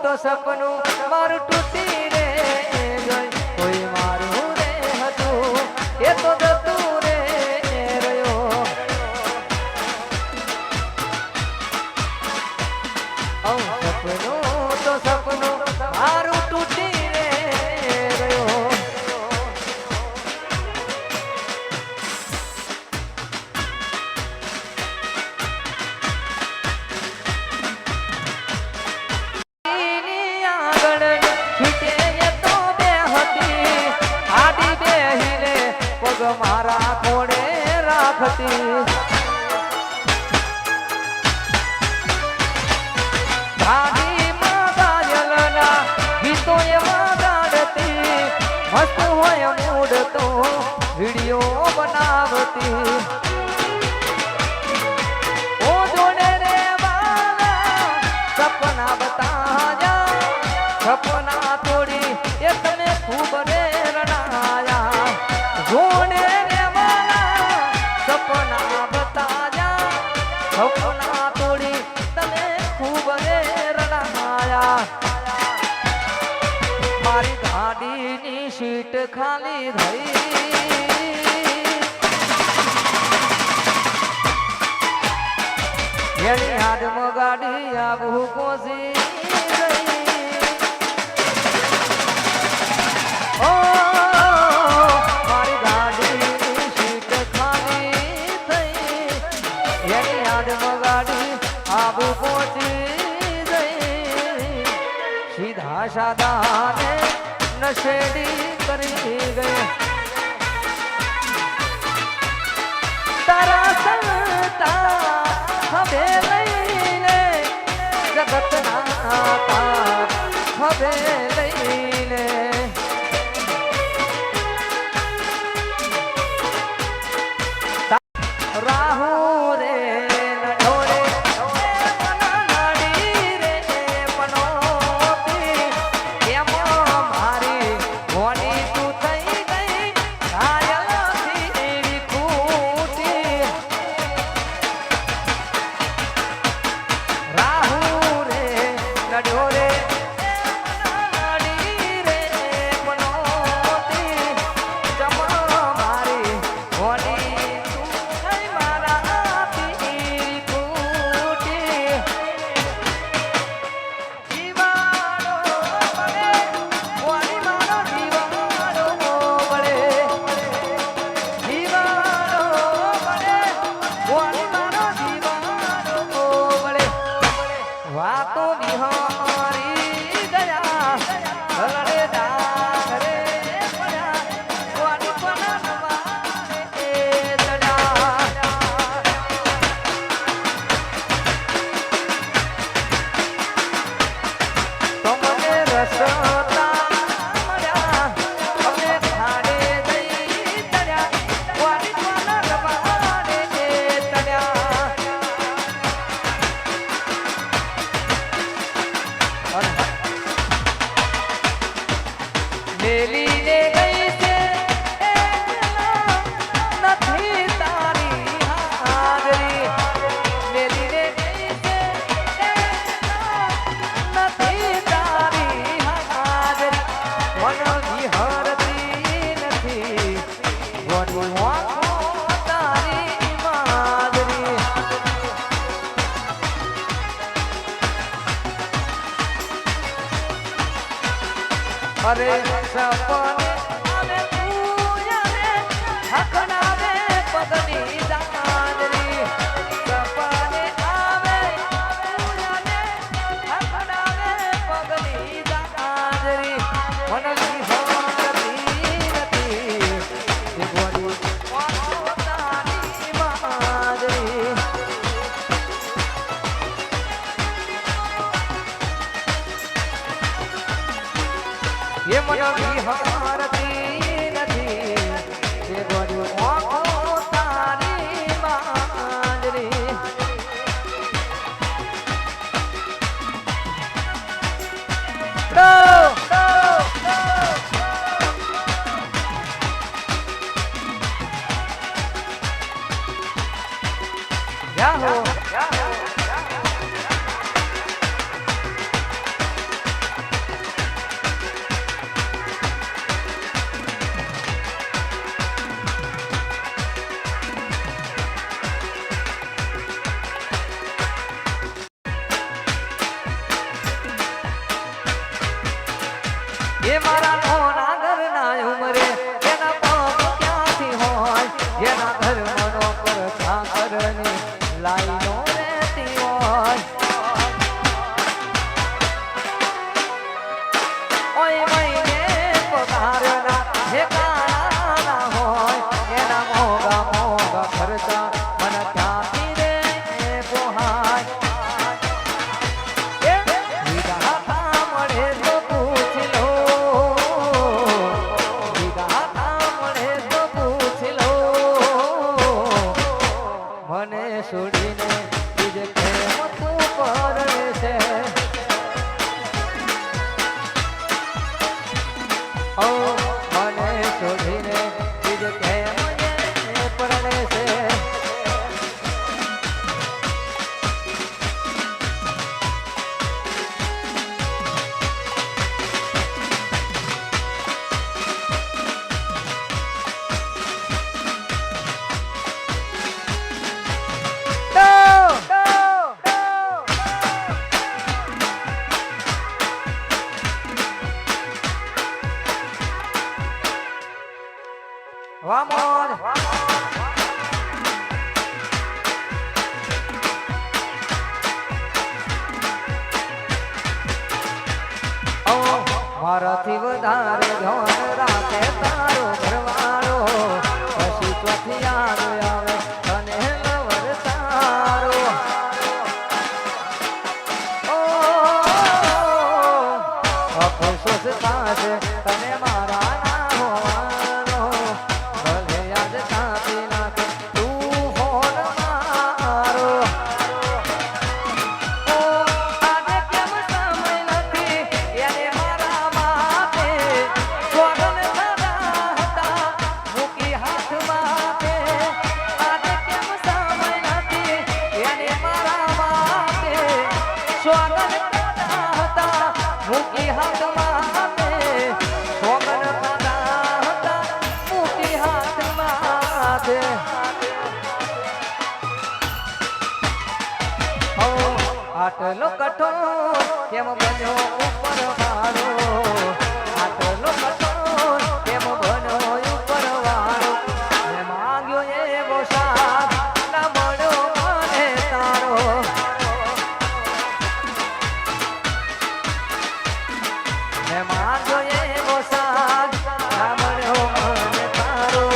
તો સપનું મારું તૂટી રે ગયું કોઈ મારું રે હતું એ તો જતું રે રહ્યો સપનું તો સપનું મારું તૂટી રે ગયો મારા કોડે રાખતી ગાડીમાં ગાયલના ગીતો એવા ગાડતી મસ્ત હોય મૂડ તો વિડીયો બનાવતી ઓ જોડે રે વાલા સપના બતાયા સપના તોડી એ તમે ખૂબ રે રણાયા જોડે રે વાલા સપના બતાયા સપના તોડી તમે ખૂબ રે રણાયા મારી ગાડીની સીટ ખાલી થઈ એની હાથમાં ગાડી આવું કોસી ઓ મારી ગાડીની સીટ ખાલી થઈ એની હાથમાં ગાડી આવું પહોંચી ગઈ સીધા સાદાને નશેડી કરી ગઈ તારા સંતા હવે લઈને જગતના તાર હવે લઈને રાહુ રે નડોરે નાડી રે પનોતી એમ મારી હોની તું થઈ ગઈ ઘાયલથી કૂટી રાહુ રે નડોરે નાડી રે પનોતી જમ મારી હોની વાતો વિહારી ગયા હલડે ડાંગ રે પડ્યા વાની પના નવારે ચડ્યા તમને રસતા મળ્યા અમને ખાડે જઈ ચડ્યા વાની પના નવારે ચડ્યા મેલીને ગઈ છે નથી તારી હાજરી મેલીને ગઈ છે નથી તારી હાજરી મન વિહરતી નથી વની વાંકો તારી માદરી અરે સપને આવે પૂજાને હકનાવે પગની દાંડરી સપને આવે પૂજાને હકનાવે પગની દાંડરી મનની હોતી નથી એ ગોરી પોતાની માદરી ये मन विहारती નથી એ ગોરી આંખો તારી માંદરી ઘરની લાઈનો રહેતી હોય ઓય મહિને પગારના ઠેકાણા હોય એના મોગા મોગા ખર્ચા મને ક્યાંથી રે પોહાય વિધાતા મળે તો પૂછી લો વિધાતા મળે તો પૂછી લો મને છોડીને બીજે કેમ તું પરણે છે ઓ મને છોડીને બીજે કેમ પરણે છે Vamos! મારાથી વધારે ધન રાખે તારો ઘરવાળો પછી ચોથી આવે તને લવર તારો અફસોસ થશે તને મારા ના હોવાનો ભલે યાદ કાપી નાખે તું ફોન મારો આજે કેમ સમય નથી એને મારા માટે સ્વગન થતા હતા મૂકી હાથમાં આજે કેમ સમય નથી એને મારા માટે સ્વગન થતા હતા મૂકી હાથમાં સ્વગન થતા હતા મૂકી હાથમાં આટલો કઠોર કેમ બન્યો ઉપર વાળો આટલો કઠોર કેમ બન્યો ઉપર વાળો મેં માંગ્યો એવો સાથ ના મળ્યો મને તારો મેં માંગ્યો એવો સાથ ના મળ્યો મને તારો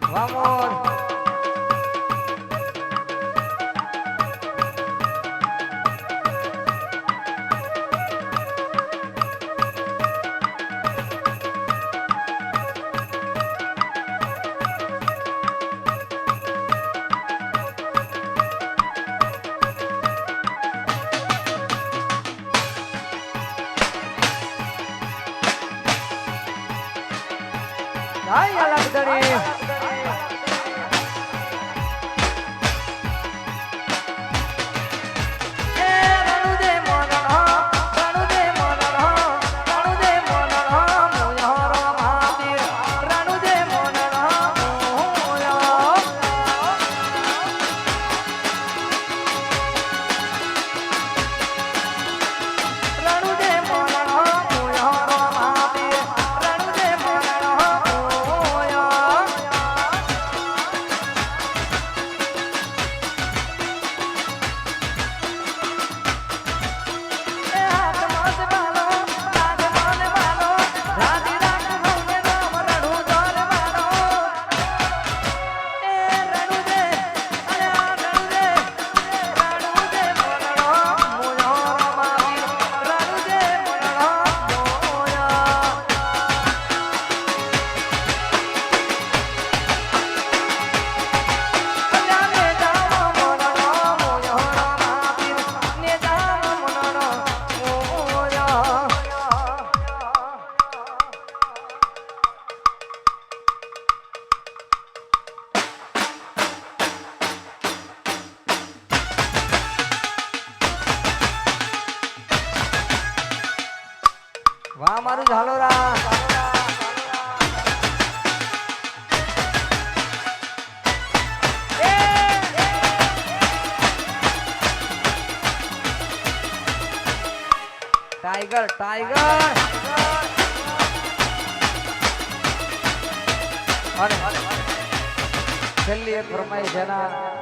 Vamos. Ay, a la victoria. વાહ મારું ઝાલોરા ટાઈગર ટાઈગર અને છેલ્લી એક ફરમાઈશ એના